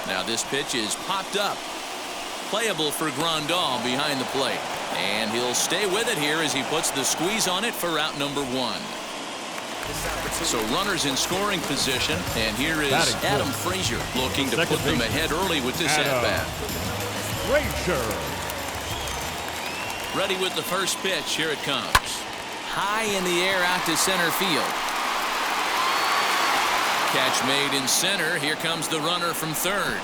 Now this pitch is popped up. Playable for Grandal behind the plate. And he'll stay with it here as he puts the squeeze on it for out number 1. So runners in scoring position, and here is Adam Frazier looking to put them ahead early with this at-bat. Ready with the first pitch. Here it comes. High in the air out to center field. Catch made in center. Here comes the runner from third.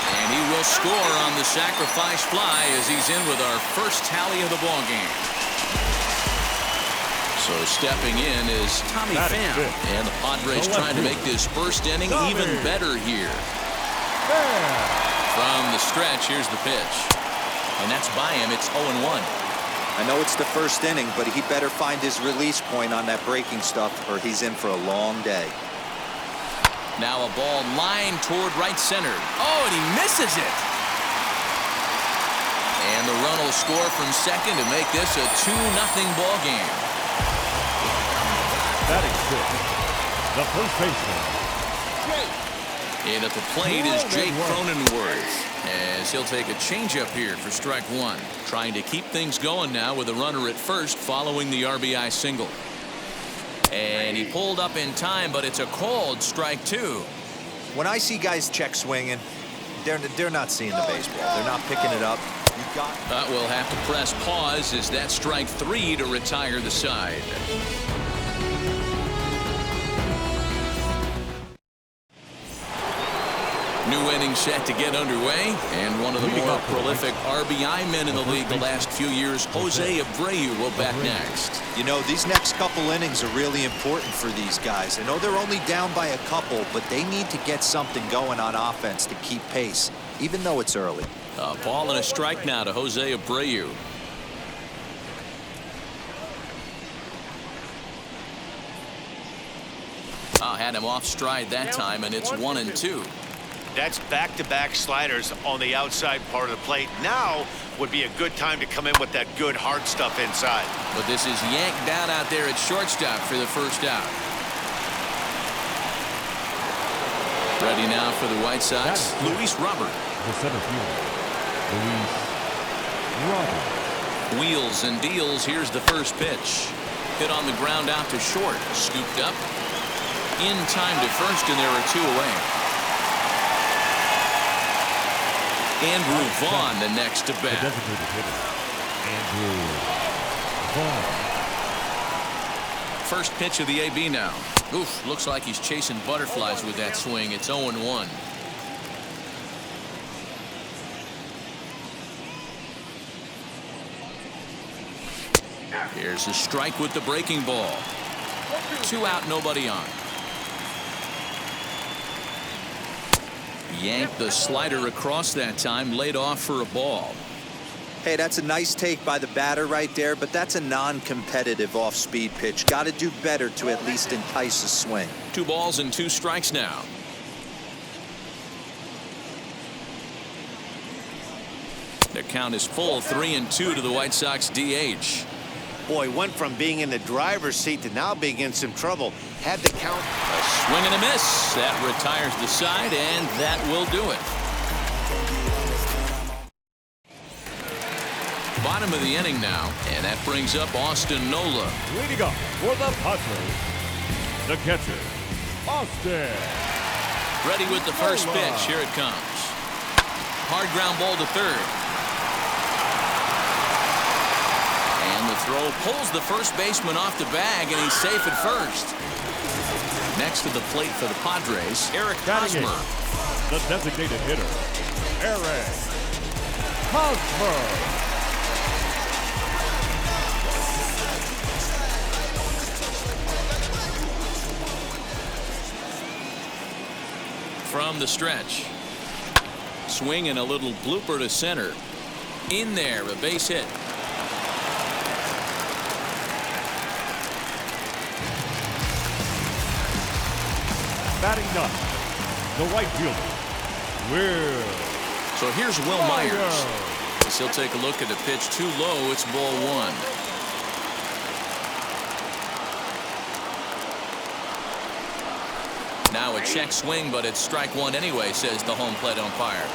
And he will score on the sacrifice fly as he's in with our first tally of the ballgame. So stepping in is Tommy Pham. And the Padres trying to make this first inning even better here. From the stretch, here's the pitch. And that's by him. It's 0-1. I know it's the first inning, but he better find his release point on that breaking stuff or he's in for a long day. Now a ball lined toward right center. Oh, and he misses it. And the run will score from second to make this a 2-0 ball game. Batting fifth, the first baseman. And at the plate is Jake Cronenworth, as he'll take a changeup here for strike 1. Trying to keep things going now with a runner at first following the RBI single. And he pulled up in time, but it's a called strike 2. When I see guys check swinging, they're not seeing the baseball. They're not picking it up. We'll have to press pause as that's strike 3 to retire the side. New inning set to get underway, and one of the more prolific RBI men in the league the last few years, Jose Abreu, will bat next. You know, these next couple innings are really important for these guys. I know they're only down by a couple, but they need to get something going on offense to keep pace, even though it's early. A ball and a strike now to Jose Abreu. Had him off stride that time, and it's 1-2. That's back-to-back sliders on the outside part of the plate. Now would be a good time to come in with that good hard stuff inside. But this is yanked down out there at shortstop for the first out. Ready now for the White Sox, Luis Robert. The center fielder, Luis Robert. Wheels and deals. Here's the first pitch. Hit on the ground out to short. Scooped up. In time to first, and there are 2 away. Andrew Vaughn, the next to bat. The designated hitter, Andrew Vaughn. First pitch of the AB now. Oof, looks like he's chasing butterflies with that swing. It's 0-1. Here's a strike with the breaking ball. 2 out, nobody on. Yanked the slider across that time, laid off for a ball. Hey, that's a nice take by the batter right there, but that's a non-competitive off-speed pitch. Got to do better to at least entice a swing. 2 balls and 2 strikes now. The count is full, 3-2 to the White Sox DH. Boy, went from being in the driver's seat to now being in some trouble. Had the count. A swing and a miss. That retires the side, and that will do it. Bottom of the inning now, and that brings up Austin Nola. Leading up for the Padres, the catcher, Austin. Ready with the first pitch. Here it comes. Hard ground ball to third. And the throw pulls the first baseman off the bag, and he's safe at first. Next to the plate for the Padres, Eric Hosmer. The designated hitter, Eric Hosmer. From the stretch. Swing and a little blooper to center. In there, a base hit. Batting ninth, the right fielder, Will. So here's Will Myers. As he'll take a look at the pitch too low. It's ball 1. Now a check swing, but it's strike one anyway, says the home plate umpire.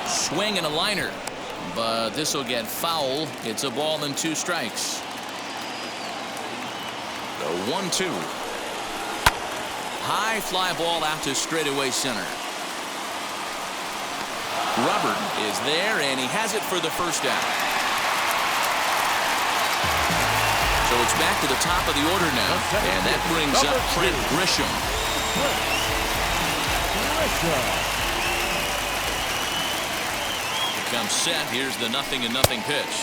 Swing and a liner, but this will get foul. It's a ball and 2 strikes. The 1-2. High fly ball out to straightaway center. Robert is there, and he has it for the first out. So it's back to the top of the order now, and that brings up Trent Grisham. Comes set. Here's the 0-0 pitch.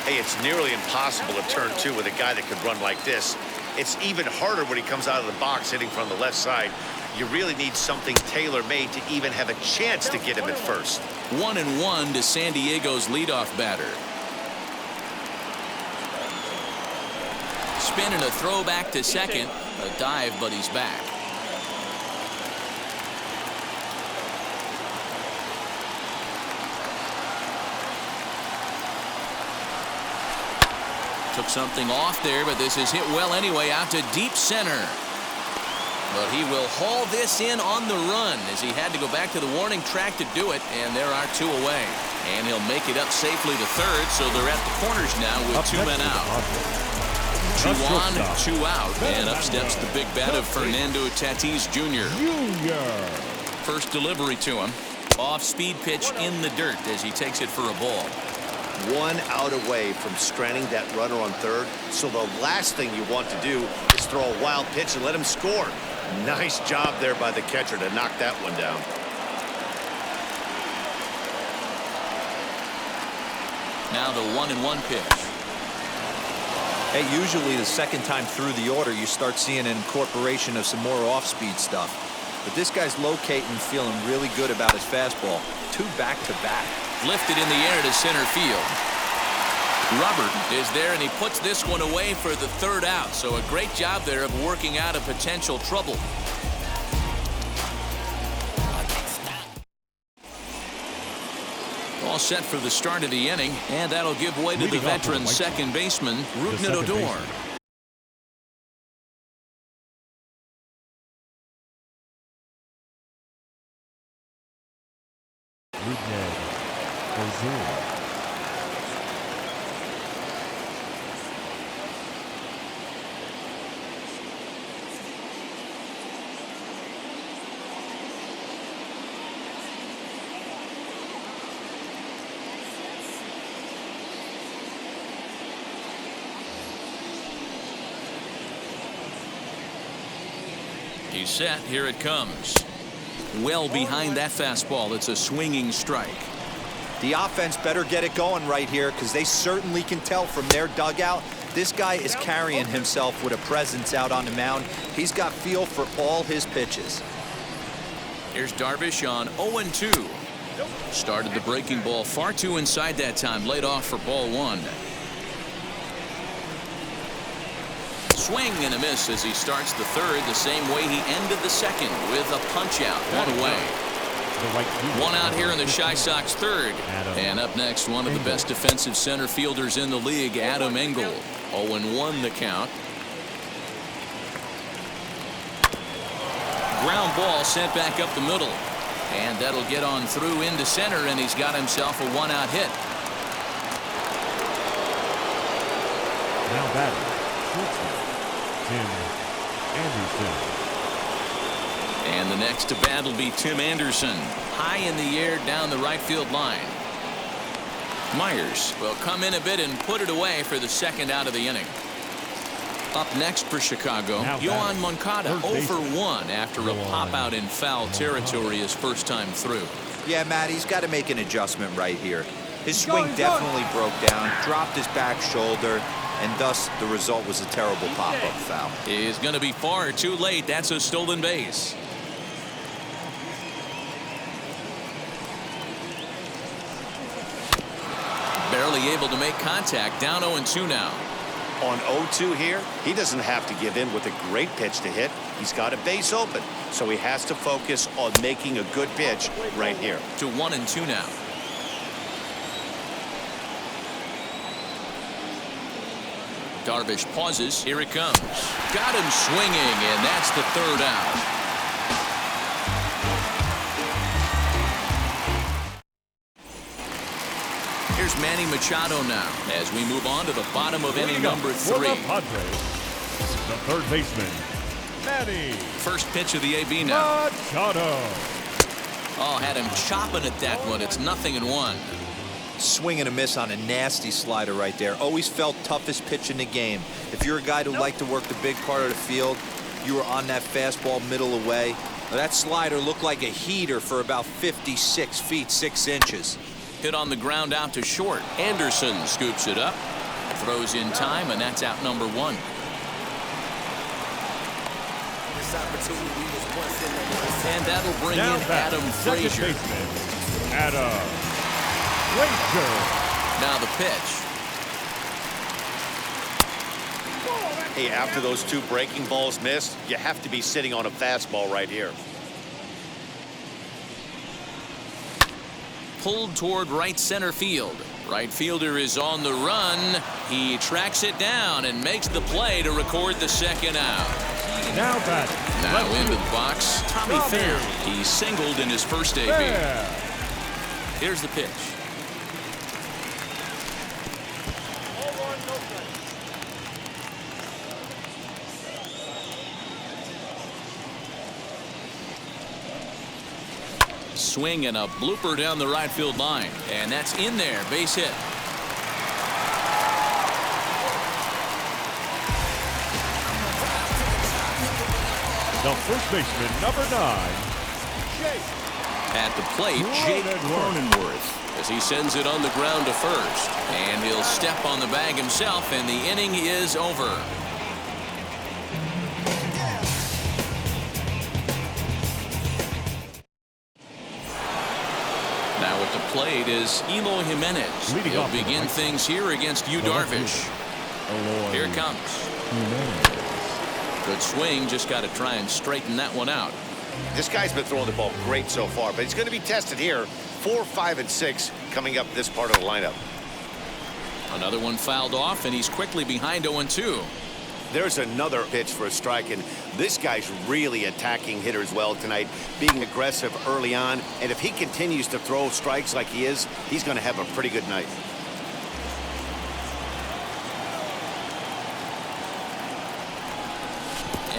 Hey, it's nearly impossible to turn 2 with a guy that could run like this. It's even harder when he comes out of the box hitting from the left side. You really need something tailor-made to even have a chance to get him at first. 1-1 to San Diego's leadoff batter. Spin and a throw back to second. A dive, but he's back. Took something off there, but this is hit well anyway, out to deep center. But he will haul this in on the run as he had to go back to the warning track to do it, and there are 2 away. And he'll make it up safely to third, so they're at the corners now with 2 men out. 2 on, 2 out, and up steps the big bat of Fernando Tatis Jr. First delivery to him. Off-speed pitch in the dirt as he takes it for a ball. 1 out away from stranding that runner on third, so the last thing you want to do is throw a wild pitch and let him score. Nice job there by the catcher to knock that one down. Now the 1-1 pitch. Hey, usually the second time through the order you start seeing an incorporation of some more off-speed stuff. But this guy's locating, feeling really good about his fastball. 2 back-to-back. Lifted in the air to center field. Robert is there, and he puts this one away for the 3rd out. So a great job there of working out a potential trouble. All set for the start of the inning, and that'll give way to the veteran second baseman, Rougned Odor. He's set. Here it comes. Well behind that fastball. It's a swinging strike. The offense better get it going right here, because they certainly can tell from their dugout this guy is carrying himself with a presence out on the mound. He's got feel for all his pitches. Here's Darvish on 0-2. Started the breaking ball far too inside that time. Laid off for ball 1. Swing and a miss as he starts the 3rd the same way he ended the 2nd with a punch out. 1 away. 1 out here in the Chi Sox 3rd. And up next, one of the best defensive center fielders in the league, Adam Engel. 0-1 the count. Ground ball sent back up the middle. And that'll get on through into center, and he's got himself a 1-out hit. Now batting, Tim Anderson. And the next to bat will be Tim Anderson. High in the air down the right field line. Myers will come in a bit and put it away for the 2nd out of the inning. Up next for Chicago, Yoan Moncada 0 for 1 after a pop out in foul territory his first time through. Yeah, Matt, he's got to make an adjustment right here. His swing definitely broke down, dropped his back shoulder, and thus the result was a terrible pop-up foul. Is going to be far too late. That's a stolen base. Barely able to make contact. Down 0-2 now. On 0-2 here, he doesn't have to give in with a great pitch to hit. He's got a base open, so he has to focus on making a good pitch right here. To 1-2 now. Darvish pauses. Here it comes. Got him swinging, and that's the third out. Here's Manny Machado now as we move on to the bottom of inning number 3. For the Padres, the third baseman, Manny. First pitch of the AB now. Machado. Oh, had him chopping at that one. It's 0-1. Swing and a miss on a nasty slider right there. Always felt toughest pitch in the game. If you're a guy who liked to work the big part of the field, you were on that fastball middle away. That slider looked like a heater for about 56 feet 6 inches. Hit on the ground out to short. Anderson scoops it up, throws in time, and that's out number 1. And that'll bring in Adam Frazier. Adam Frazier. Now the pitch. Hey, after those 2 breaking balls missed, you have to be sitting on a fastball right here. Pulled toward right center field. Right fielder is on the run. He tracks it down and makes the play to record the second out. Now batting. Now into the box, Tommy Pham. He singled in his first AB. Here's the pitch. Swing and a blooper down the right field line, and that's in there. Base hit. The first baseman, number 9, Jake. At the plate, Jake Cronenworth, as he sends it on the ground to first, and he'll step on the bag himself, and the inning is over. Now at the plate is Eloy Jimenez. He'll begin things here against Yu Darvish. Here it comes. Good swing, just got to try and straighten that one out. This guy's been throwing the ball great so far, but he's going to be tested here. 4, 5, and 6 coming up this part of the lineup. Another one fouled off, and he's quickly behind 0-2. There's another pitch for a strike, and this guy's really attacking hitters well tonight, being aggressive early on, and if he continues to throw strikes like he is, he's going to have a pretty good night.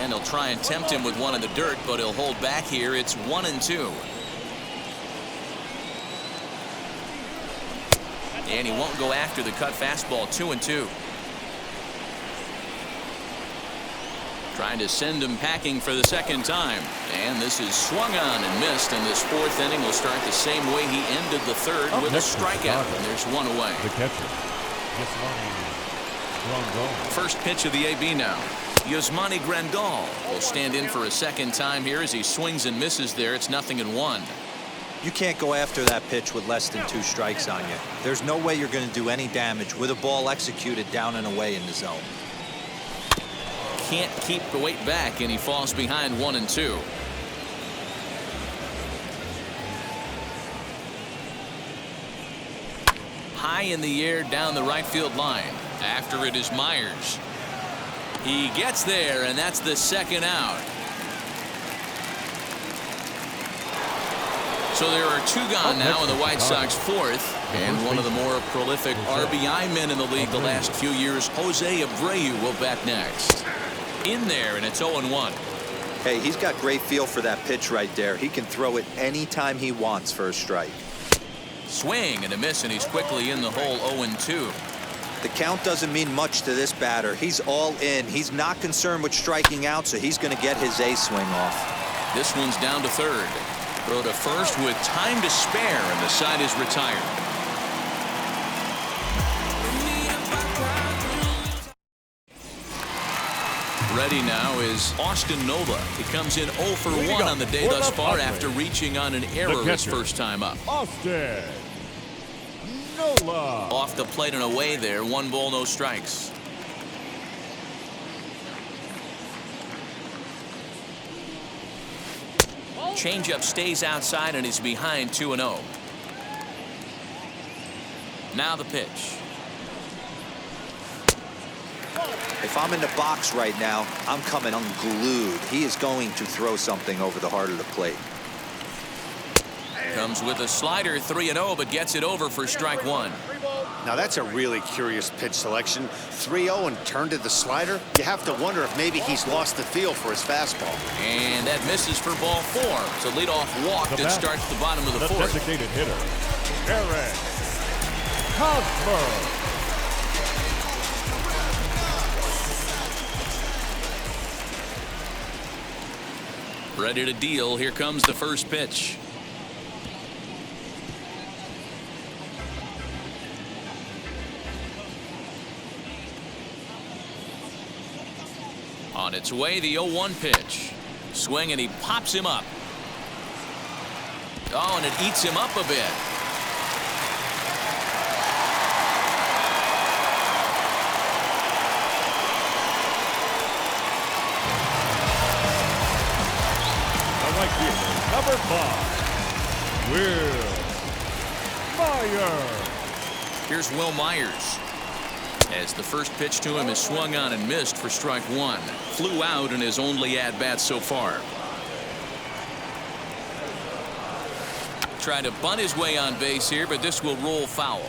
And he'll try and tempt him with one in the dirt, but he'll hold back here. It's 1-2. And he won't go after the cut fastball. 2-2. Trying to send him packing for the second time. And this is swung on and missed. And this 4th inning will start the same way he ended the 3rd with a strikeout. And there's one away. The catcher. First pitch of the AB now. Yasmani Grandal will stand in for a second time here as he swings and misses there. It's 0-1. You can't go after that pitch with less than 2 strikes on you. There's no way you're going to do any damage with a ball executed down and away in the zone. Can't keep the weight back, and he falls behind 1-2. High in the air down the right field line. After it is Myers. He gets there, and that's the second out. So there are 2 gone now in the White Sox 4th. And one of the more prolific RBI men in the league the last few years, Jose Abreu, will bat next. In there, and it's 0-1. Hey, he's got great feel for that pitch right there. He can throw it anytime he wants for a strike. Swing and a miss, and he's quickly in the hole. 0-2. The count doesn't mean much to this batter. He's all in. He's not concerned with striking out, so he's going to get his A swing off. This one's down to 3rd. Throw to first with time to spare, and the side is retired. Ready now is Austin Nova. He comes in 0 for 1 on the day thus far after reaching on an error his first time up. Austin Nova. Off the plate and away there. 1 ball, no strikes. Changeup stays outside and he's behind 2-0. Now the pitch. If I'm in the box right now, I'm coming unglued. He is going to throw something over the heart of the plate. Comes with a slider, 3-0, but gets it over for strike one. Now that's a really curious pitch selection. 3-0 and turned to the slider. You have to wonder if maybe he's lost the feel for his fastball. And that misses for ball 4. It's a leadoff walk that starts the bottom of the fourth. Designated hitter, Abreu. Ready to deal. Here comes the first pitch. On its way, the 0-1 pitch. Swing, and he pops him up. Oh, and it eats him up a bit. The right fielder, number 5, Will Myers. Here's Will Myers. As the first pitch to him is swung on and missed for strike one. Flew out in his only at-bat so far. Trying to bunt his way on base here, but this will roll foul.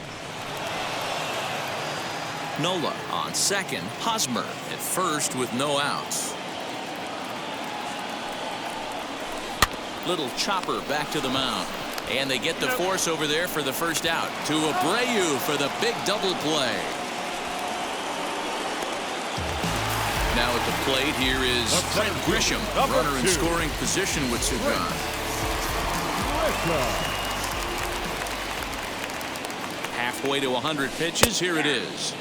Nola on second. Hosmer at first with no outs. Little chopper back to the mound. And they get the force over there for the first out. To Abreu for the big double play. Now at the plate, here is Trent Grisham, runner in scoring position with Sugan. Halfway to 100 pitches, here it is.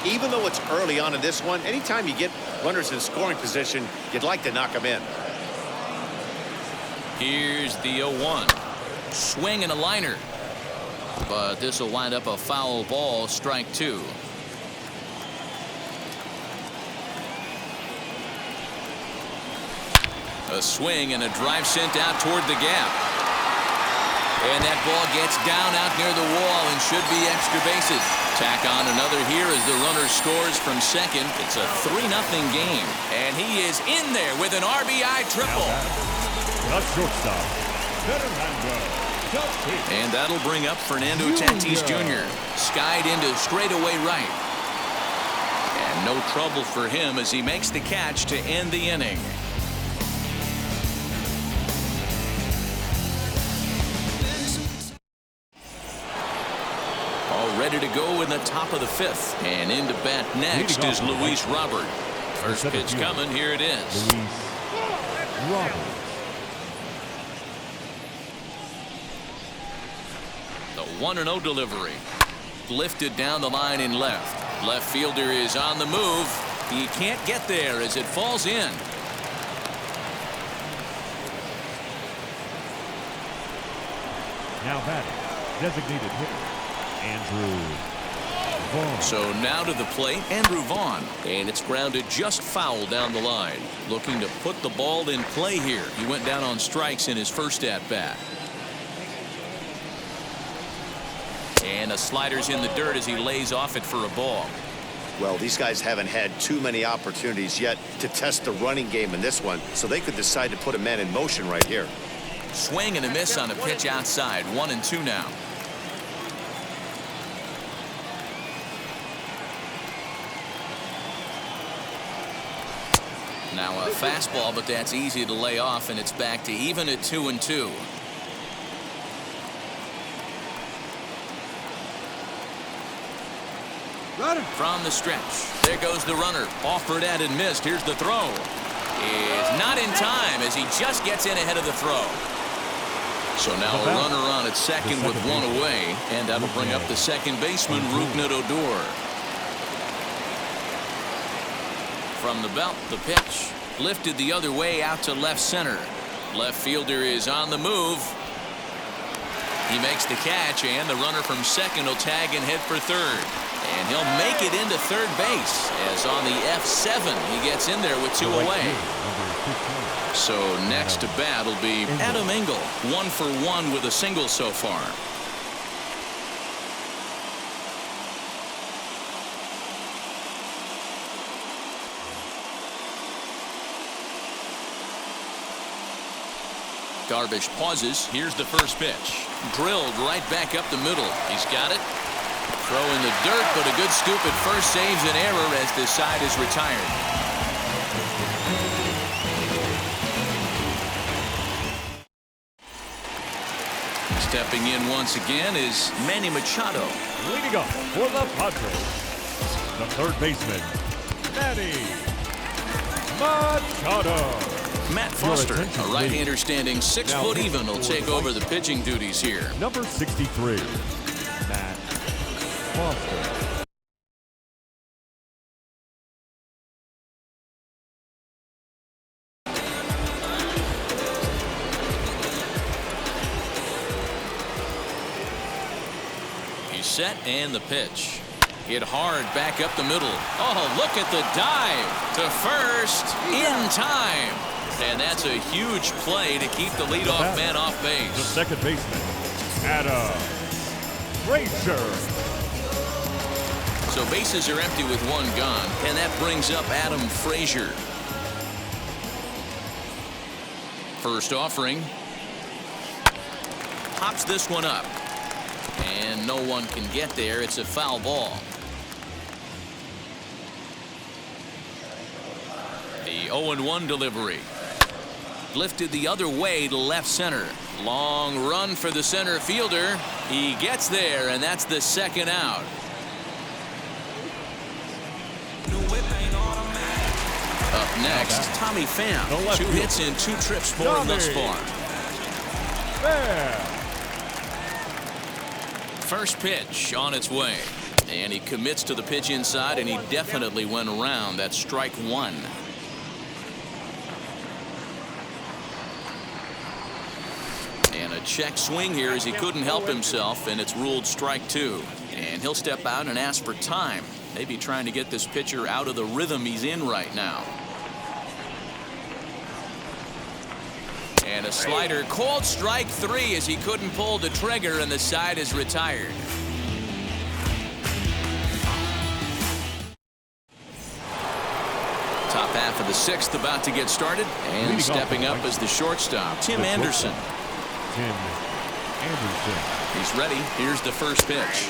Even though it's early on in this one, anytime you get runners in scoring position, you'd like to knock them in. Here's the 0-1. Swing and a liner. But this will wind up a foul ball, strike two. A swing and a drive sent out toward the gap. And that ball gets down out near the wall and should be extra bases. Tack on another here as the runner scores from second. It's a 3-0 game. And he is in there with an RBI triple. The shortstop, Fernando. And that'll bring up Fernando Tatis Jr. Skied into straightaway right. And no trouble for him as he makes the catch to end the inning. Ready to go in the top of the fifth. And into bat next is Luis Robert. First pitch coming. Here it is. Luis Robert. The 1-0 delivery. Lifted down the line in left. Left fielder is on the move. He can't get there as it falls in. Now batting, designated hitter, Andrew Vaughn. So now to the plate, Andrew Vaughn. And it's grounded just foul down the line. Looking to put the ball in play here. He went down on strikes in his first at-bat. And a slider's in the dirt as he lays off it for a ball. Well, these guys haven't had too many opportunities yet to test the running game in this one, so they could decide to put a man in motion right here. Swing and a miss on a pitch outside. 1-2 now. Now a fastball, but that's easy to lay off, and it's back to even at 2-2. From the stretch, there goes the runner. Offered at and missed. Here's the throw. Is not in time as he just gets in ahead of the throw. So now a runner on at second with one away, and that'll bring up the second baseman, Rougned Odor. From the belt, the pitch lifted the other way out to left center. Left fielder is on the move. He makes the catch, and the runner from second will tag and head for third. And he'll make it into third base as on the F7 he gets in there with two away. So next to bat will be Adam Engel, 1 for 1 with a single so far. Darvish pauses. Here's the first pitch. Drilled right back up the middle. He's got it. Throw in the dirt, but a good scoop at first saves an error as this side is retired. Stepping in once again is Manny Machado. Leading up for the Padres, the third baseman, Manny Machado. Matt Foster, a right-hander standing 6 foot even, will take over the pitching duties here. Number 63, Matt Foster. He's set and the pitch. Hit hard back up the middle. Oh, look at the dive to first in time. And that's a huge play to keep the leadoff man off base. The second baseman, Abreu. So bases are empty with one gone, and that brings up Adam Frazier. First offering. Pops this one up. And no one can get there. It's a foul ball. The 0-1 delivery. Lifted the other way to left center. Long run for the center fielder. He gets there, and that's the second out. Up next, Tommy Pham. 2 hits and 2 trips for him thus far. First pitch on its way. And he commits to the pitch inside, and he definitely went around. That's strike 1. And a check swing here as he couldn't help himself, and it's ruled strike 2. And he'll step out and ask for time. Maybe trying to get this pitcher out of the rhythm he's in right now. And a slider called strike 3 as he couldn't pull the trigger, and the side is retired. Top half of the 6th about to get started, and stepping up as the shortstop, Tim Anderson. He's ready. Here's the first pitch.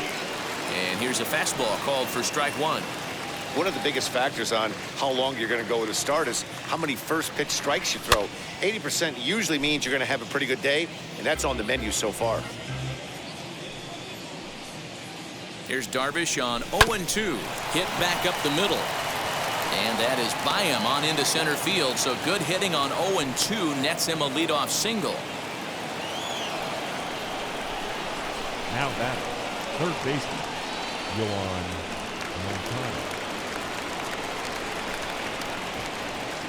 And here's a fastball called for strike 1. One of the biggest factors on how long you're going to go with a start is how many first pitch strikes you throw. 80% usually means you're going to have a pretty good day, and that's on the menu so far. Here's Darvish on 0-2. Hit back up the middle. And that is by him on into center field. So good hitting on 0-2 nets him a leadoff single. Now batter, third baseman, Moncada.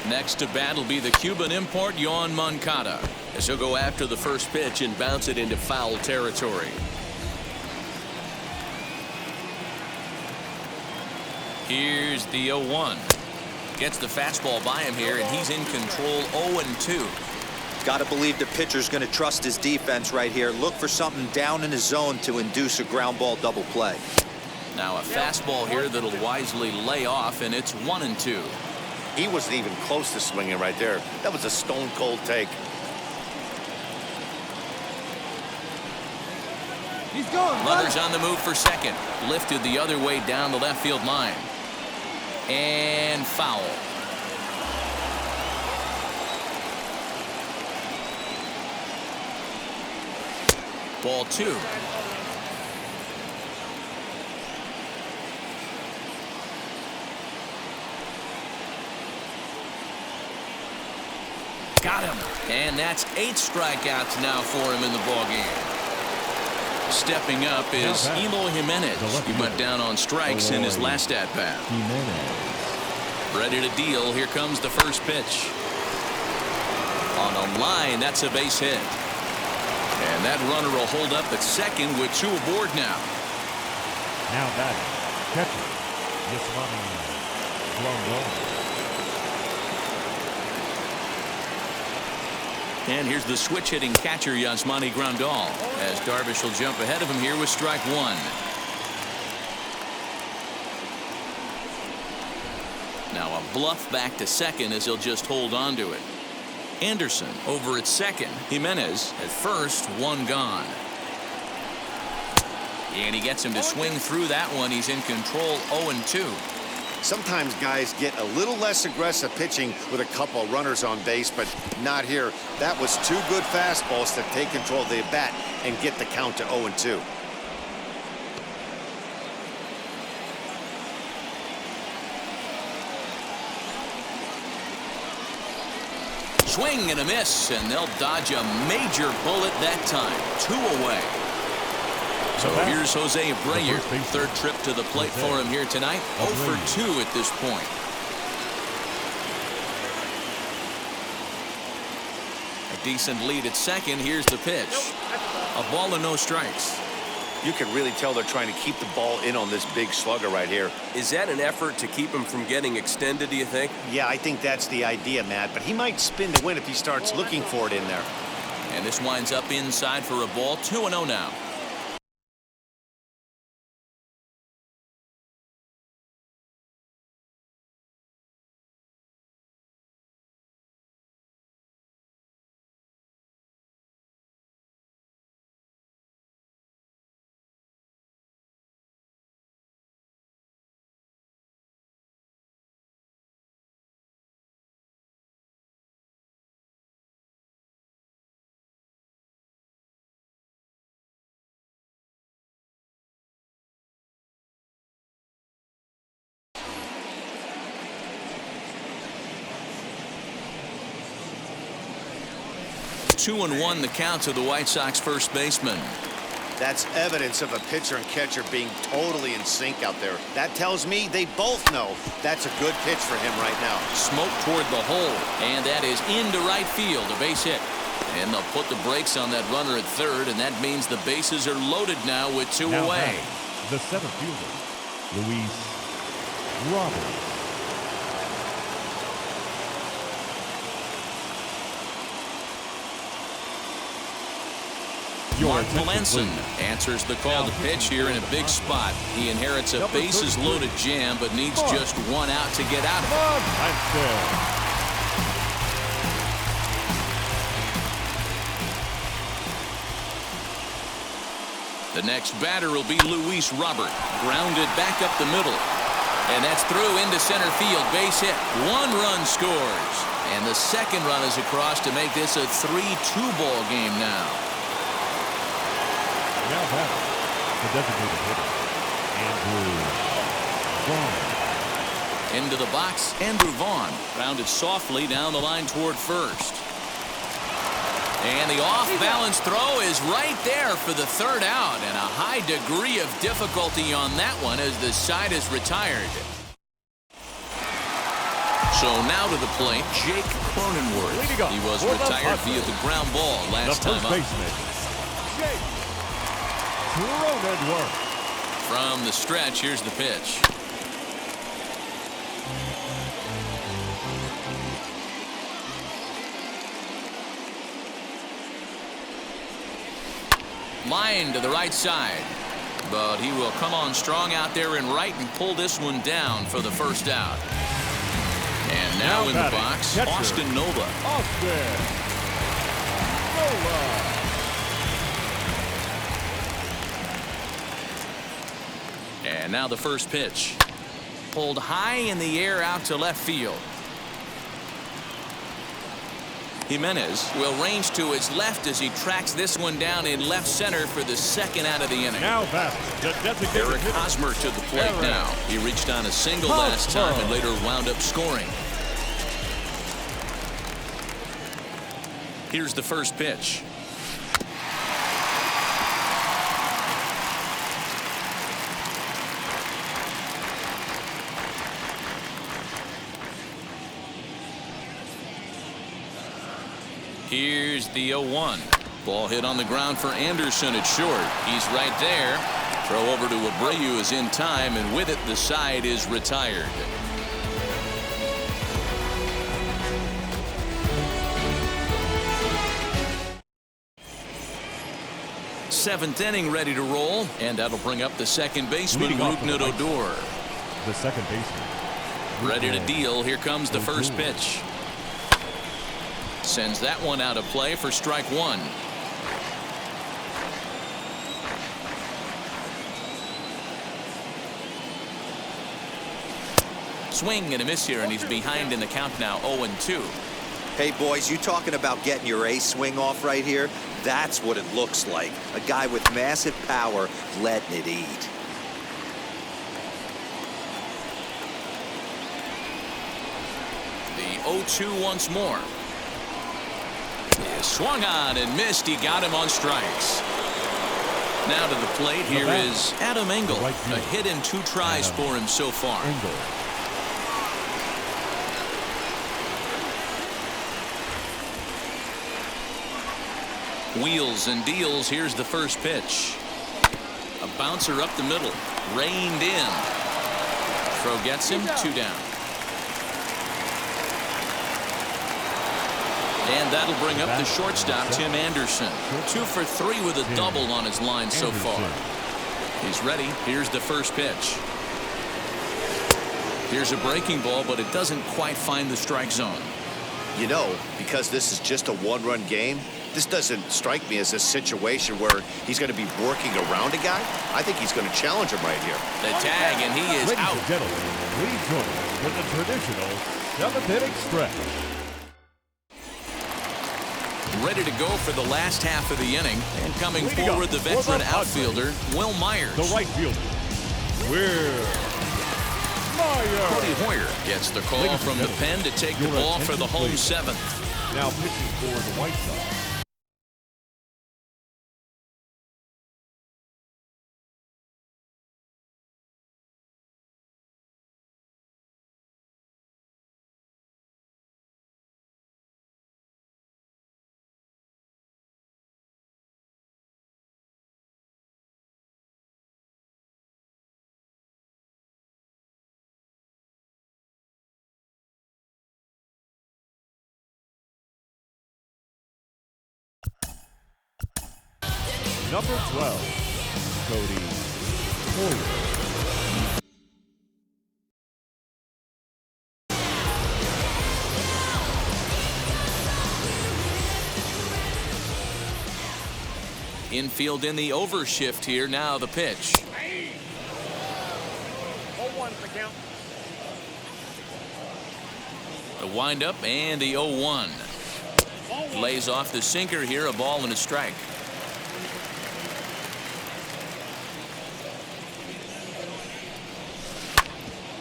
Next to bat will be the Cuban import, Yoan Moncada, as he'll go after the first pitch and bounce it into foul territory. Here's the 0-1. Gets the fastball by him here, and he's in control 0-2. Got to believe the pitcher's going to trust his defense right here. Look for something down in his zone to induce a ground ball double play. Now a fastball here that'll wisely lay off, and it's 1-2. He wasn't even close to swinging right there. That was a stone cold take. He's gone. Runners on the move for second. Lifted the other way down the left field line. And foul. Ball 2. Got him. And that's 8 strikeouts now for him in the ballgame. Stepping up is Eloy Jimenez. He went down on strikes in his last at-bat. Ready to deal. Here comes the first pitch. On a line, that's a base hit. And that runner will hold up at second with 2 aboard now. Now batting, catcher, Manny. And here's the switch-hitting catcher, Yasmani Grandal, as Darvish will jump ahead of him here with strike 1. Now a bluff back to second as he'll just hold on to it. Anderson over at second. Jimenez at first, one gone. And he gets him to swing through that one. He's in control, 0-2. Sometimes guys get a little less aggressive pitching with a couple of runners on base, but not here. That was two good fastballs to take control of the bat and get the count to 0-2. Swing and a miss, and they'll dodge a major bullet that time. 2 away. So here's Jose Abreu. Third trip to the plate for him here tonight. 0 for 2 at this point. A decent lead at second. Here's the pitch. A ball and no strikes. You can really tell they're trying to keep the ball in on this big slugger right here. Is that an effort to keep him from getting extended, do you think? Yeah, I think that's the idea, Matt. But he might spin to win if he starts looking for it in there. And this winds up inside for a ball. 2-0 now. Two and one the count to the White Sox first baseman. That's evidence of a pitcher and catcher being totally in sync out there. That tells me they both know that's a good pitch for him right now. Smoke toward the hole, and that is into right field, a base hit. And they'll put the brakes on that runner at third, and that means the bases are loaded now with 2 away. The center fielder, Luis Robert. Mark Melanson answers the call to pitch here in a big spot. He inherits a bases loaded jam, but needs just one out to get out of it. The next batter will be Luis Robert. Grounded back up the middle. And that's through into center field. Base hit. 1 run scores. And the second run is across to make this a 3-2 ball game now. Now batting, the designated hitter, Abreu. Into the box, Andrew Vaughn rounded softly down the line toward first. And the off-balance throw is right there for the third out, and a high degree of difficulty on that one as the side is retired. So now to the plate, Jake Cronenworth. He was retired via the ground ball last time up. From the stretch, here's the pitch. Line to the right side, but he will come on strong out there in right and pull this one down for the first out. And now in the box, Austin Nova. And now the first pitch. Pulled high in the air out to left field. Jimenez will range to his left as he tracks this one down in left center for the second out of the inning. Now batting, the designated Eric Hosmer to the plate now. He reached on a single last time and later wound up scoring. Here's the first pitch. Here's the 0-1. Ball hit on the ground for Anderson at short. He's right there. Throw over to Abreu is in time, and with it, the side is retired. Seventh inning ready to roll, and that'll bring up the second baseman, Rougned Odor. The second baseman. Ready to deal. Here comes the first pitch. Sends that one out of play for strike one. Swing and a miss here, and he's behind in the count now, 0-2. Hey, boys, you talking about getting your ace swing off right here? That's what it looks like. A guy with massive power letting it eat. The 0-2 once more. Swung on and missed. He got him on strikes. Now to the plate here is Adam Engel. A hit in 2 tries for him so far. Wheels and deals. Here's the first pitch. A bouncer up the middle. Reined in. Throw gets him. 2 down. And that'll bring up the shortstop, Tim Anderson. 2 for 3 with a double on his line so far. He's ready. Here's the first pitch. Here's a breaking ball, but it doesn't quite find the strike zone. You know, because this is just a one-run game, this doesn't strike me as a situation where he's going to be working around a guy. I think he's going to challenge him right here. The tag, and he is Ladies out. and gentlemen, please join us for the traditional 7th-inning stretch. Ready to go for the last half of the inning. And coming forward, the veteran outfielder, Will Myers. The right fielder, Will Myers. Cody Hoyer gets the call from the pen to take the ball for the home 7th. Now pitching for the White Sox. Number 12, Cody Hoyer. Infield in the overshift here. Now the pitch. 0-1 the count. The windup and the 0-1. Lays off the sinker here. A ball and a strike.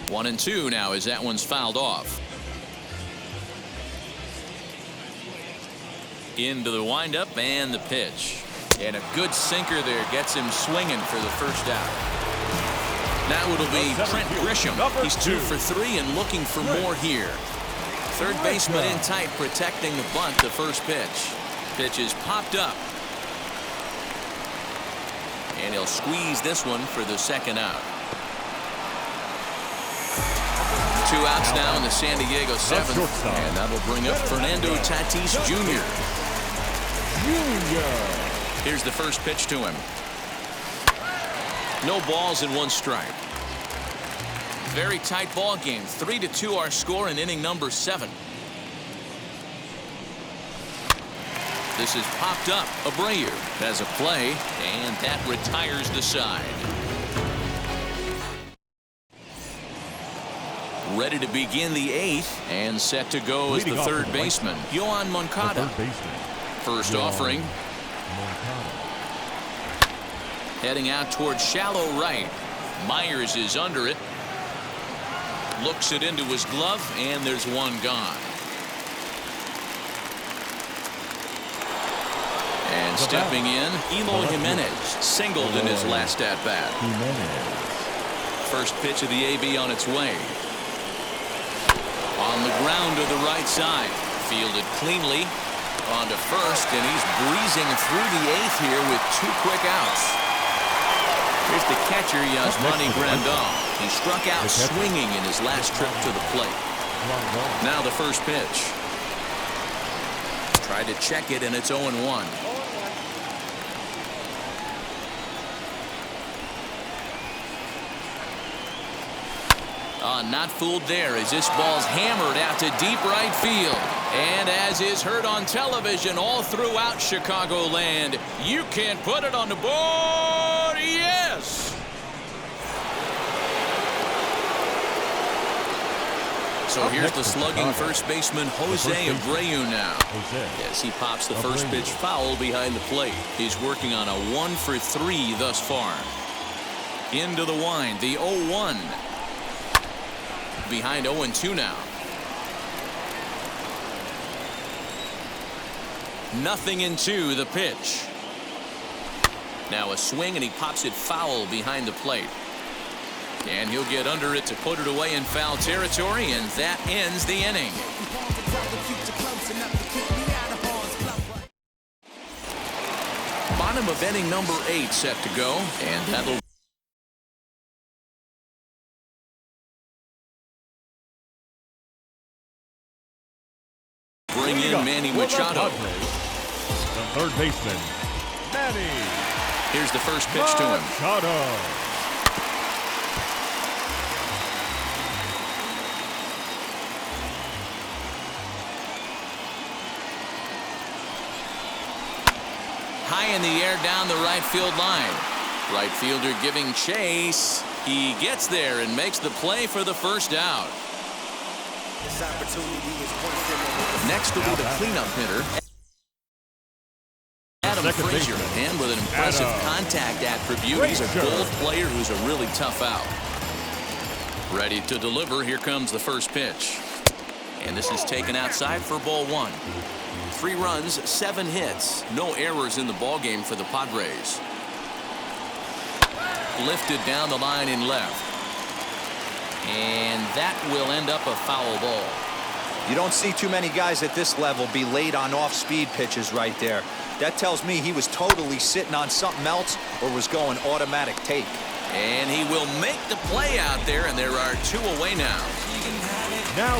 One and 2 now as that one's fouled off. Into the windup and the pitch. And a good sinker there gets him swinging for the first out. Now it'll be Trent Grisham. He's 2 for 3 and looking for more here. Third baseman in tight, protecting the bunt. The first pitch. Pitch is popped up. And he'll squeeze this one for the second out. 2 outs now in the San Diego 7th. And that'll bring up Fernando Tatis Jr. Here's the first pitch to him. No balls and 1 strike. Very tight ball game. 3-2 our score in inning number 7. This is popped up. Abreu has a play, and that retires the side. Ready to begin the 8th, and set to go as the third baseman, Yoan Moncada. First offering. Heading out towards shallow right. Myers is under it. Looks it into his glove, and there's 1 gone. And stepping in, Eloy Jimenez singled in his last at-bat. First pitch of the AB on its way. On the ground to the right side. Fielded cleanly. On to first, and he's breezing through the 8th here with 2 quick outs. Here's the catcher, Yasmani Grandal. He struck out swinging in his last trip to the plate. Now the first pitch. Tried to check it, and it's 0-1. Not fooled there as this ball's hammered out to deep right field. And as is heard on television all throughout Chicagoland, you can't put it on the board. Yes! So here's the slugging first baseman Jose Abreu now. Yes, he pops the first pitch foul behind the plate. He's working on a 1-for-3 thus far. Into the wind, the 0-1. Behind 0-2 now. Nothing in 2, the pitch. Now a swing, and he pops it foul behind the plate. And he'll get under it to put it away in foul territory, and that ends the inning. Bottom of inning number 8 set to go, and that'll bring in Manny Machado. The third baseman, Manny. Here's the first pitch to him. Machado. High in the air down the right field line. Right fielder giving chase. He gets there and makes the play for the first out. Next will be the cleanup hitter, Adam Frazier, and with an impressive contact attribute, he's a gold player who's a really tough out. Ready to deliver. Here comes the first pitch. And this is taken outside for ball 1. 3 runs, 7 hits, no errors in the ballgame for the Padres. Lifted down the line in left. And that will end up a foul ball. You don't see too many guys at this level be late on off-speed pitches right there. That tells me he was totally sitting on something else or was going automatic take. And he will make the play out there, and there are 2 away now.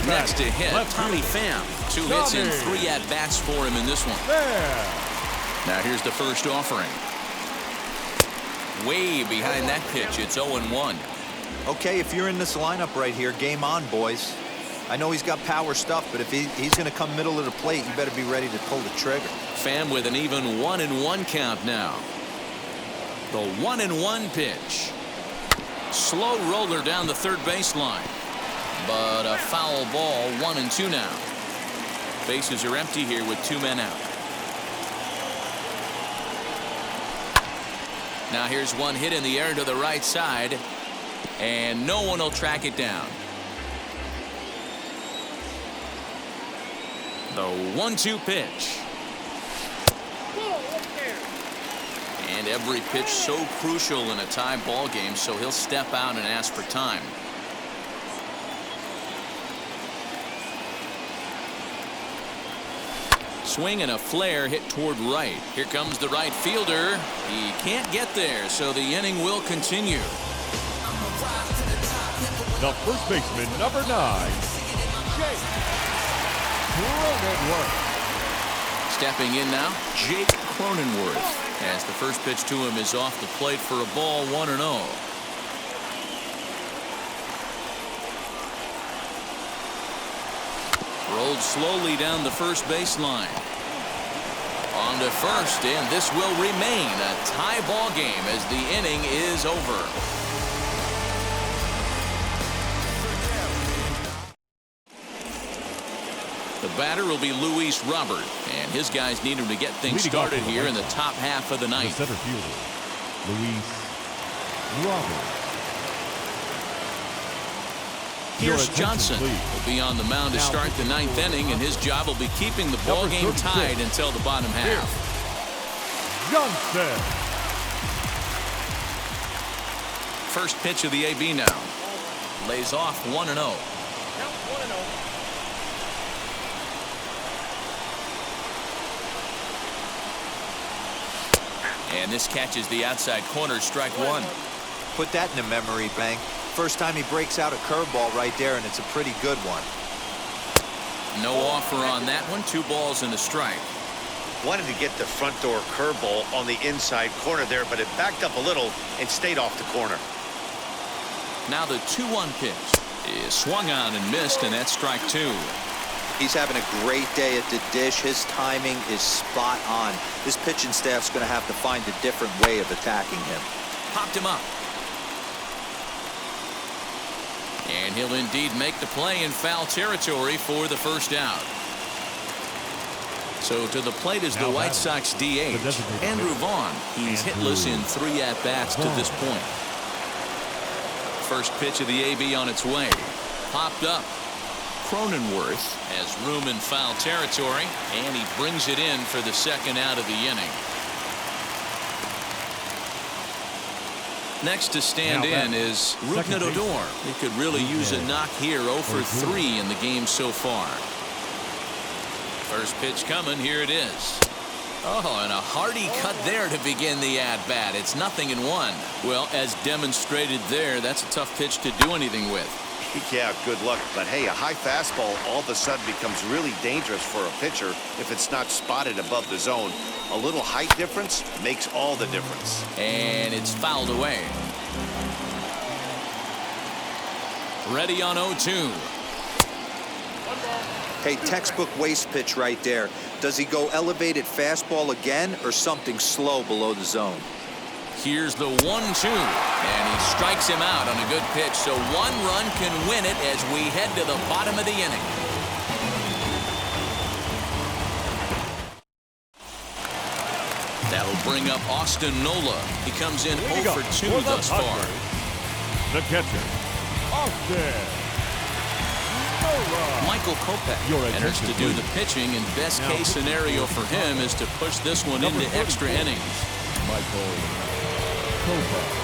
Next to hit, Tommy Pham. 2 hits and 3 at-bats for him in this one. Now here's the first offering. Way behind that pitch, it's 0-1. Okay, if you're in this lineup right here, game on, boys. I know he's got power stuff, but if he's going to come middle of the plate, you better be ready to pull the trigger. Pham with an even 1-1 count now. The 1-1 pitch. Slow roller down the third baseline. But a foul ball, 1-2 now. Bases are empty here with 2 men out. Now here's one hit in the air to the right side, and no one will track it down. The 1-2 pitch. And every pitch so crucial in a tie ball game, so he'll step out and ask for time. Swing and a flare hit toward right. Here comes the right fielder. He can't get there, so the inning will continue. The first baseman, number 9, Jake Cronenworth. Stepping in now, Jake Cronenworth. As the first pitch to him is off the plate for a ball, 1-0. Rolled slowly down the first baseline. On to first, and this will remain a tie ball game as the inning is over. The batter will be Luis Robert, and his guys need him to get things started here in the top half of the ninth. The center fielder, Luis Robert. Pierce Johnson will be on the mound to start the 9th inning, and his job will be keeping the ball game tied until the bottom half. Johnson. First pitch of the AB now. Lays off 1-0. And this catches the outside corner, strike 1. Put that in a memory bank. First time he breaks out a curveball right there, and it's a pretty good one. No offer on that one. 2 balls and a strike. Wanted to get the front door curveball on the inside corner there, but it backed up a little and stayed off the corner. Now the 2-1 pitch is swung on and missed, and that's strike 2. He's having a great day at the dish. His timing is spot on. This pitching staff's going to have to find a different way of attacking him. Popped him up. And he'll indeed make the play in foul territory for the first out. So to the plate is the White Sox DH, Andrew Vaughn. He's hitless in 3 at-bats to this point. First pitch of the AB on its way. Popped up. Cronenworth has room in foul territory, and he brings it in for the second out of the inning. Next to stand in is Rougned Odor. He could really use a knock here. 0 for 3 in the game so far. First pitch coming. Here it is. Oh, and a hearty cut there to begin the at-bat. It's 0-1. Well, as demonstrated there, that's a tough pitch to do anything with. Yeah, good luck. But hey, a high fastball all of a sudden becomes really dangerous for a pitcher if it's not spotted above the zone. A little height difference makes all the difference. And it's fouled away. Ready on 0-2. Hey, textbook waste pitch right there. Does he go elevated fastball again or something slow below the zone? Here's the 1-2, and he strikes him out on a good pitch, so 1 run can win it as we head to the bottom of the inning. That'll bring up Austin Nola. He comes in 0 for 2 thus far. The catcher, Austin Nola. Michael Kopech enters to do the pitching, and best case scenario for him is to push this one into extra innings. Michael Kopech.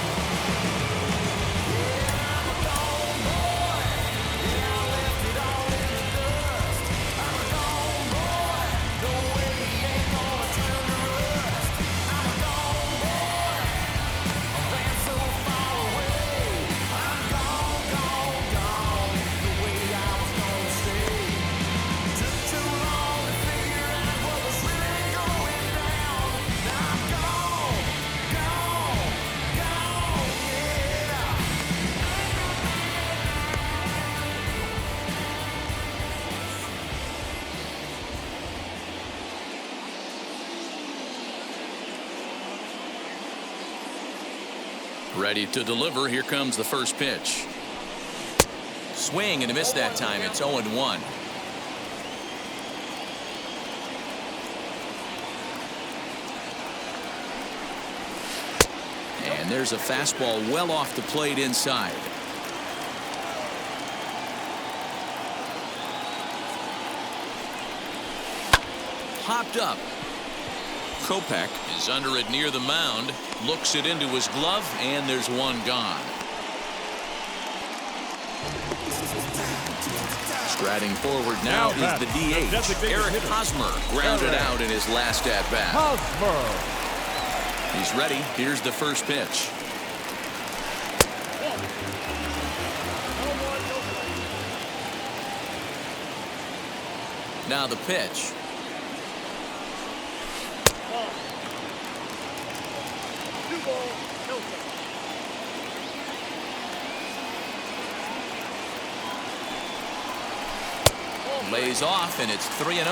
Ready to deliver. Here comes the first pitch. Swing and a miss that time. It's 0-1. And there's a fastball well off the plate inside. Popped up. Kopech is under it near the mound, looks it into his glove, and there's 1 gone. Striding forward now is the DH, Eric Hosmer, grounded out in his last at-bat. He's ready. Here's the first pitch. Now the pitch. Lays off, and it's 3-0.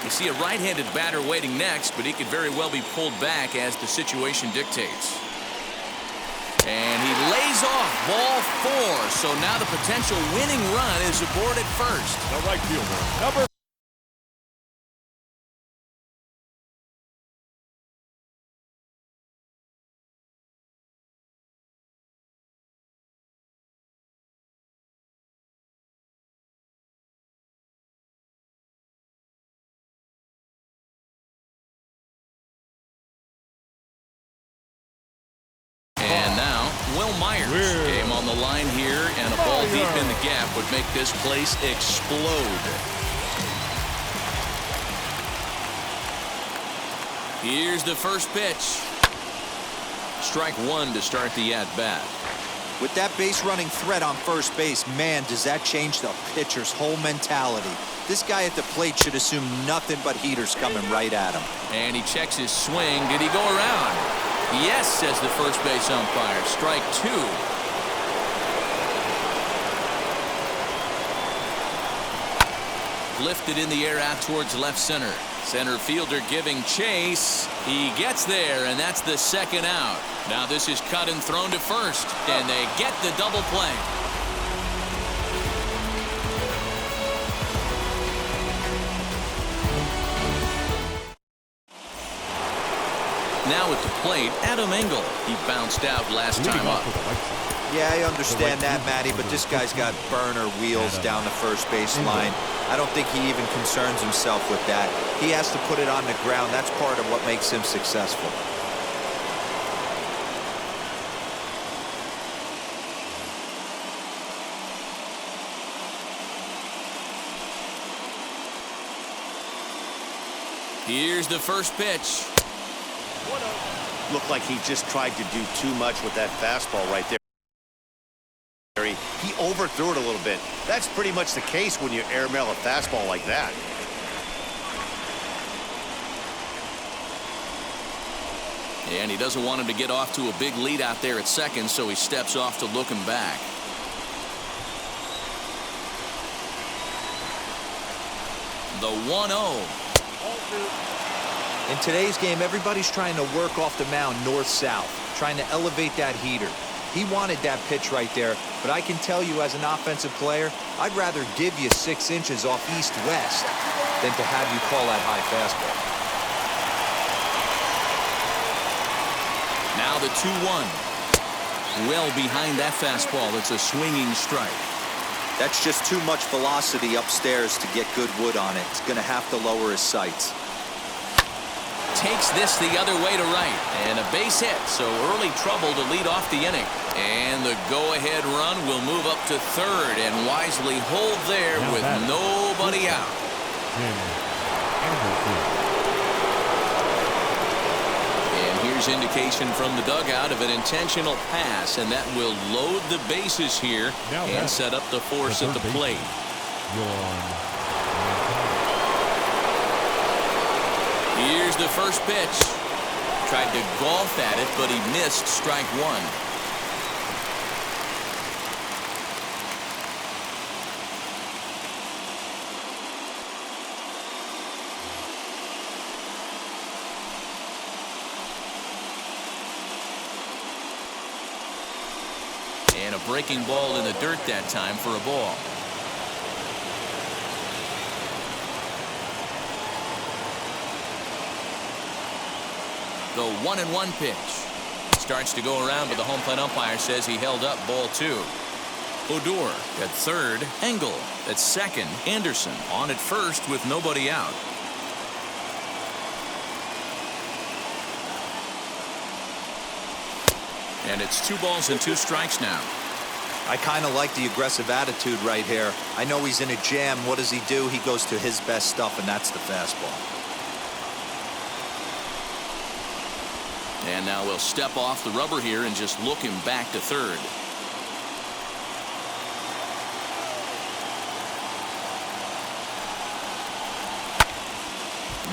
You see a right-handed batter waiting next, but he could very well be pulled back as the situation dictates. And he lays off, ball 4. So now the potential winning run is aboard at first. The right fielder, number Myers. Game on the line here, and a ball deep in the gap would make this place explode. Here's the first pitch. Strike 1 to start the at-bat. With that base running threat on first base, man, does that change the pitcher's whole mentality. This guy at the plate should assume nothing but heaters coming right at him. And he checks his swing. Did he go around? Yes, says the first base umpire. Strike 2. lifted in the air out towards left center. Center fielder giving chase. He gets there, and that's the second out. Now this is cut and thrown to first, and they get the double play. Now at the plate, Adam Engel. He bounced out last time up. Yeah, I understand that, Matty, but this guy's got burner wheels down the first base line. I don't think he even concerns himself with that. He has to put it on the ground. That's part of what makes him successful. Here's the first pitch. Looked like he just tried to do too much with that fastball right there. He overthrew it a little bit. That's pretty much the case when you airmail a fastball like that. And he doesn't want him to get off to a big lead out there at second, so he steps off to look him back. The 1-0. In today's game, everybody's trying to work off the mound north-south, trying to elevate that heater. He wanted that pitch right there, but I can tell you as an offensive player, I'd rather give you 6 inches off east-west than to have you call that high fastball. Now the 2-1. Well behind that fastball. It's a swinging strike. That's just too much velocity upstairs to get good wood on it. It's going to have to lower his sights. Takes this the other way to right, and a base hit, so early trouble to lead off the inning. And the go-ahead run will move up to third and wisely hold there with nobody out. And here's indication from the dugout of an intentional pass, and that will load the bases here and set up the force at the plate. Here's the first pitch. Tried to golf at it, but he missed strike one. And a breaking ball in the dirt that time for a ball. The 1-1 pitch. Starts to go around, but the home plate umpire says he held up ball 2. Odor at third. Engel at second. Anderson on at first with nobody out. And it's 2 balls and 2 strikes now. I kind of like the aggressive attitude right here. I know he's in a jam. What does he do? He goes to his best stuff, and that's the fastball. And now we'll step off the rubber here and just look him back to third.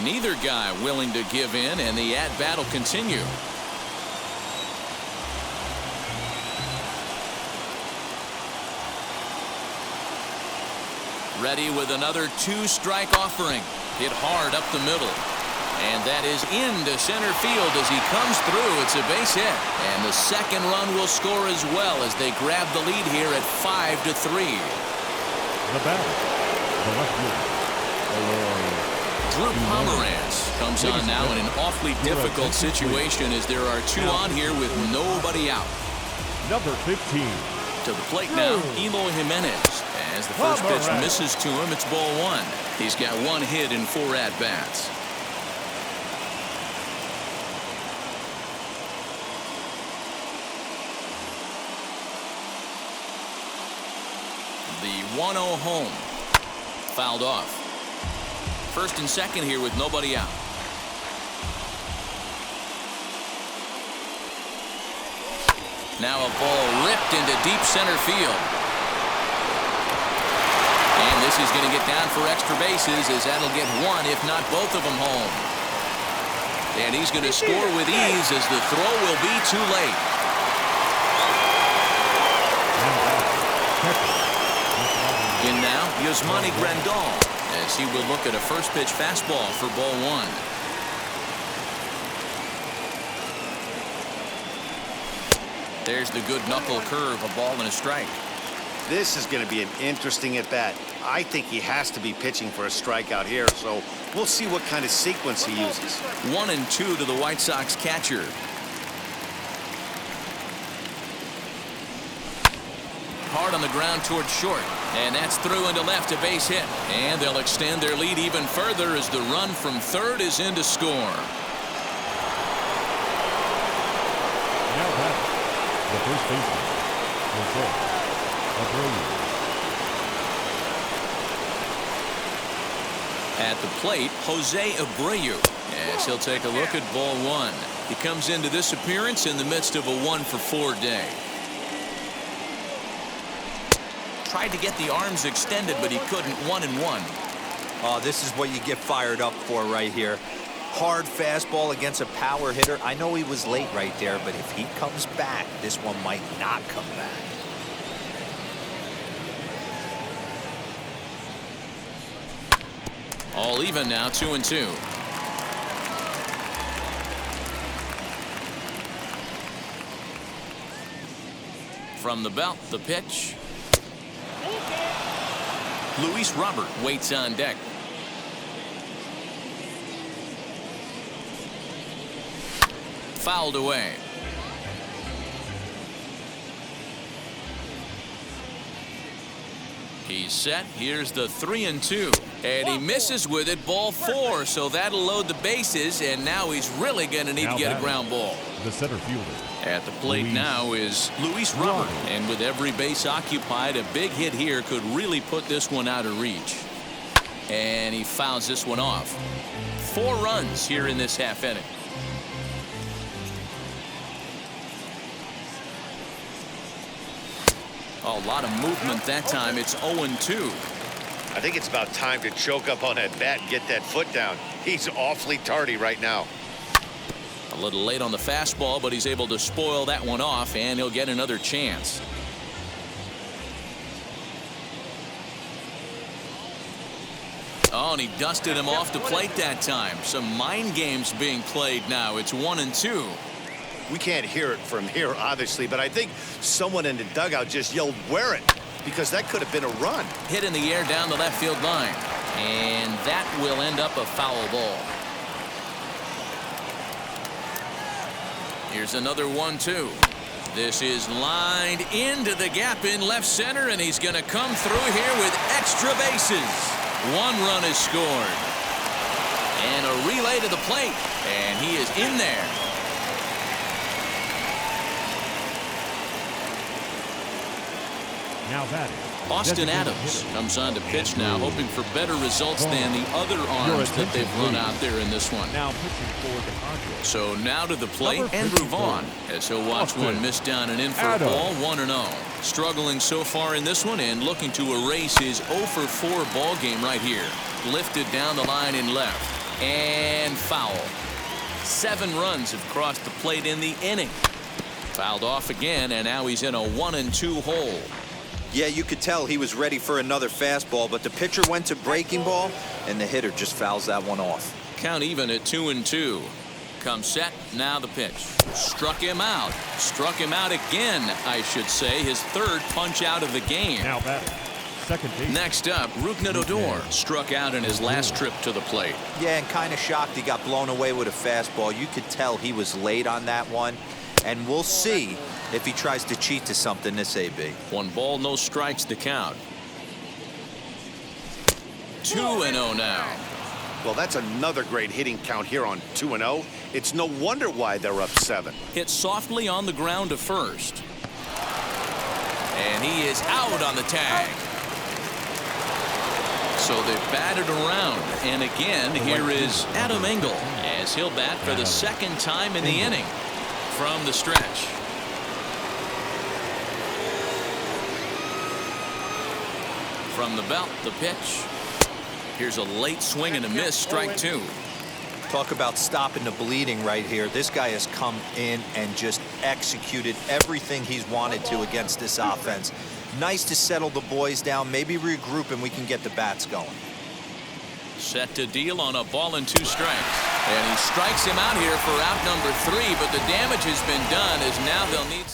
Neither guy willing to give in, and the at-bat will continue. Ready with another 2-strike offering. Hit hard up the middle. And that is into center field as he comes through. It's a base hit. And the second run will score as well as they grab the lead here at 5-3. The batter, the left fielder, Drew Pomeranz comes on now in an awfully difficult situation as there are 2 on here with nobody out. number 15. To the plate now, Eloy Jimenez. As the first pitch misses to him, it's ball 1. He's got 1 hit in 4 at-bats. The 1-0 home. Fouled off. First and second here with nobody out. Now a ball ripped into deep center field. And this is going to get down for extra bases as that'll get 1, if not both of them home. And he's going to score with ease as the throw will be too late. In now, Yasmani Grandal. as he will look at a first pitch fastball for ball one. There's the good knuckle curve, a ball and a strike. This is going to be an interesting at bat. I think he has to be pitching for a strikeout here, so we'll see what kind of sequence he uses. 1-2 to the White Sox catcher. Hard on the ground towards short, and that's through into left, a base hit, and they'll extend their lead even further as the run from third is in to score. Now back, the first baseman, Abreu. At the plate, Jose Abreu, as he'll take a look at ball one. He comes into this appearance in the midst of a 1-for-4 day. Tried to get the arms extended, but he couldn't. 1-1. Oh, this is what you get fired up for right here. Hard fastball against a power hitter. I know he was late right there, but if he comes back, this one might not come back. All even now, 2-2. From the belt, the pitch. Luis Robert waits on deck. Fouled away. He's set. Here's the 3-2. And he misses with it, ball 4. So that'll load the bases, and now he's really going to need to get a ground ball. The center fielder. At the plate now is Luis Robert. And with every base occupied, a big hit here could really put this one out of reach. And he fouls this one off. 4 runs here in this half inning. A lot of movement that time. It's 0-2. I think it's about time to choke up on that bat and get that foot down. He's awfully tardy right now. A little late on the fastball, but he's able to spoil that one off, and he'll get another chance. Oh, and he dusted him off the plate that time. Some mind games being played now. It's 1-2. We can't hear it from here, obviously, but I think someone in the dugout just yelled, "Wear it," because that could have been a run. Hit in the air down the left field line, and that will end up a foul ball. Here's another 1-2. This is lined into the gap in left center, and he's going to come through here with extra bases. 1 run is scored. And a relay to the plate, and he is in there. Now batting. Austin Adams comes on to pitch now, hoping for better results than the other arms that they've run out there in this one. Now pitching for the Padres. So now to the plate, Andrew Vaughn, as he'll watch one miss down and in for a ball, 1-0. Struggling so far in this one and looking to erase his 0-for-4 ball game right here. Lifted down the line in left and foul. 7 runs have crossed the plate in the inning. Fouled off again, and now he's in a 1-2 hole. Yeah, you could tell he was ready for another fastball, but the pitcher went to breaking ball, and the hitter just fouls that one off. Count even at 2-2. Comes set, now the pitch. Struck him out. Struck him out again, I should say. His 3rd punch out of the game. Now batting. Second base. Next up, Rougned Odor struck out in his last trip to the plate. Yeah, and kind of shocked he got blown away with a fastball. You could tell he was late on that one, and we'll see if he tries to cheat to something this AB. 1 ball, no strikes to count. 2-0 now. Well, that's another great hitting count here on 2-0. It's no wonder why they're up 7. Hit softly on the ground to first. And he is out on the tag. So they've batted around. And again, here is Adam Engel, as he'll bat for the 2nd time in the inning from the stretch. From the belt, the pitch. Here's a late swing and a miss, strike 2. Talk about stopping the bleeding right here. This guy has come in and just executed everything he's wanted to against this offense. Nice to settle the boys down, maybe regroup, and we can get the bats going. Set to deal on a ball and 2 strikes. And he strikes him out here for out number 3, but the damage has been done as now they'll need.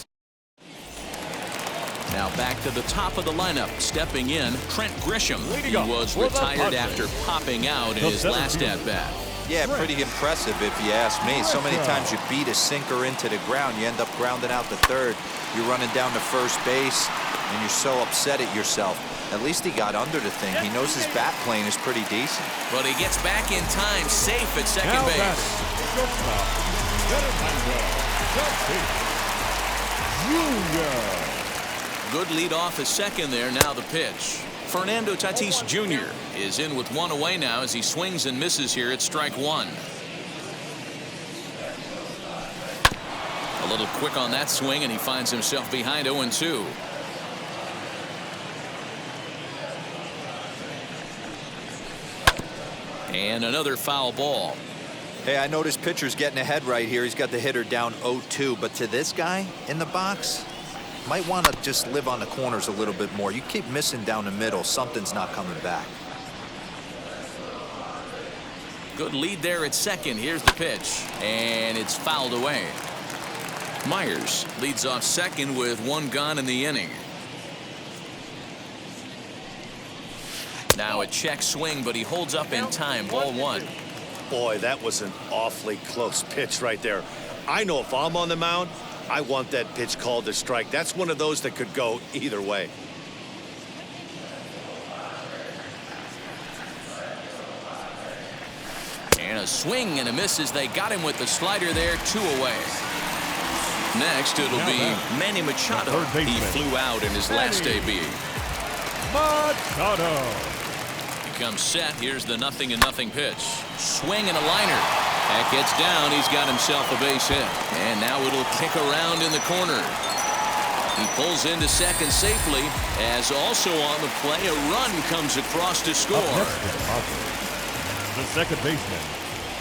Now back to the top of the lineup. Stepping in, Trent Grisham. He was retired after popping out in his last at-bat. Yeah, pretty impressive if you ask me. So many times you beat a sinker into the ground, you end up grounding out to third. You're running down to first base, and you're so upset at yourself. At least he got under the thing. He knows his bat plane is pretty decent. But he gets back in time, safe at second base. Good lead off at second there. Now the pitch. Fernando Tatis Jr. is in with 1 away now as he swings and misses here at strike 1. A little quick on that swing, and he finds himself behind 0-2. And another foul ball. Hey, I noticed pitcher's getting ahead right here. He's got the hitter down 0-2, but to this guy in the box, might want to just live on the corners a little bit more. You keep missing down the middle, something's not coming back. Good lead there at second. Here's the pitch, and it's fouled away. Myers leads off second with 1 gone in the inning. Now a check swing, but he holds up in time. Ball 1. Boy, that was an awfully close pitch right there. I know if I'm on the mound, I want that pitch called a strike. That's one of those that could go either way. And a swing and a miss as they got him with the slider there. 2 away. Next, it'll be Manny Machado. He flew out in his last AB. Machado. He comes set. Here's the 0-0 pitch. Swing and a liner. That gets down. He's got himself a base hit. And now it'll kick around in the corner. He pulls into second safely, as also on the play, a run comes across to score. The second baseman,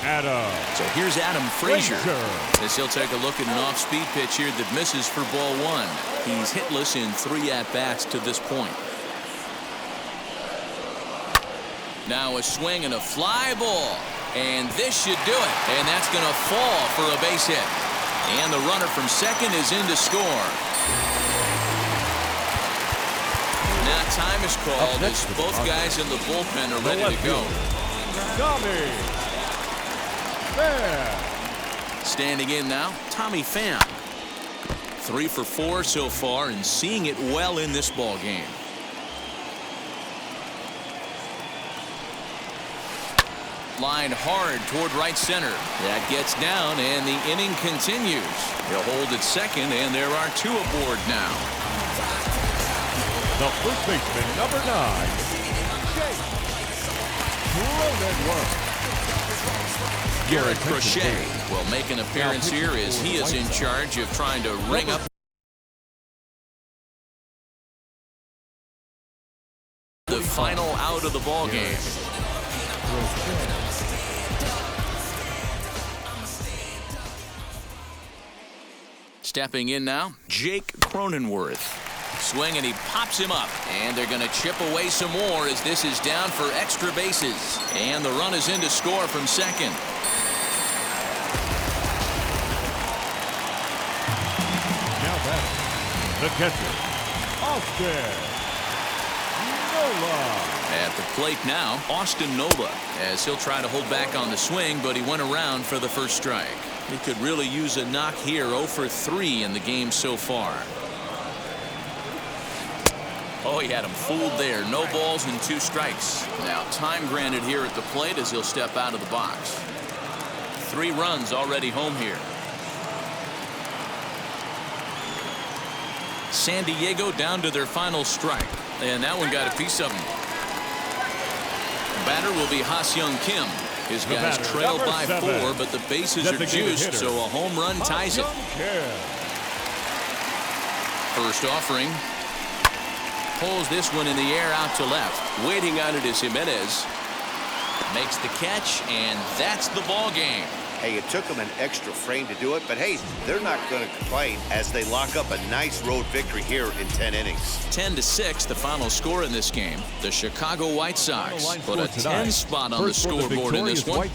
Adam. So here's Adam Frazier, as he'll take a look at an off-speed pitch here that misses for ball 1. He's hitless in 3 at-bats to this point. Now a swing and a fly ball. And this should do it. And that's going to fall for a base hit. And the runner from second is in to score. Now time is called as both guys in the bullpen are ready to go. Standing in now, Tommy Pham. 3 for 4 so far and seeing it well in this ball game. Line hard toward right center. That gets down and the inning continues. He'll hold at second and there are 2 aboard now. The first baseman, number 9, Garrett Crochet will make an appearance here as he is in charge of trying to ring up the final out of the ball game. Stepping in now, Jake Cronenworth. Swing and he pops him up. And they're going to chip away some more as this is down for extra bases. And the run is in to score from second. Now back, the catcher, Austin Nola. At the plate now, Austin Nola, as he'll try to hold back on the swing, but he went around for the first strike. He could really use a knock here. 0 for 3 in the game so far. Oh, he had him fooled there. No balls and 2 strikes. Now time granted here at the plate as he'll step out of the box. 3 runs already home here. San Diego down to their final strike. And that one got a piece of him. Batter will be Ha-Seong Kim. His guys trail by 4, but the bases are juiced, so a home run ties it. First offering. Pulls this one in the air out to left. Waiting on it is Jimenez. Makes the catch, and that's the ball game. Hey, it took them an extra frame to do it, but hey, they're not going to complain as they lock up a nice road victory here in 10 innings. 10-6, the final score in this game. The Chicago White Sox put a 10 spot on the scoreboard in this one.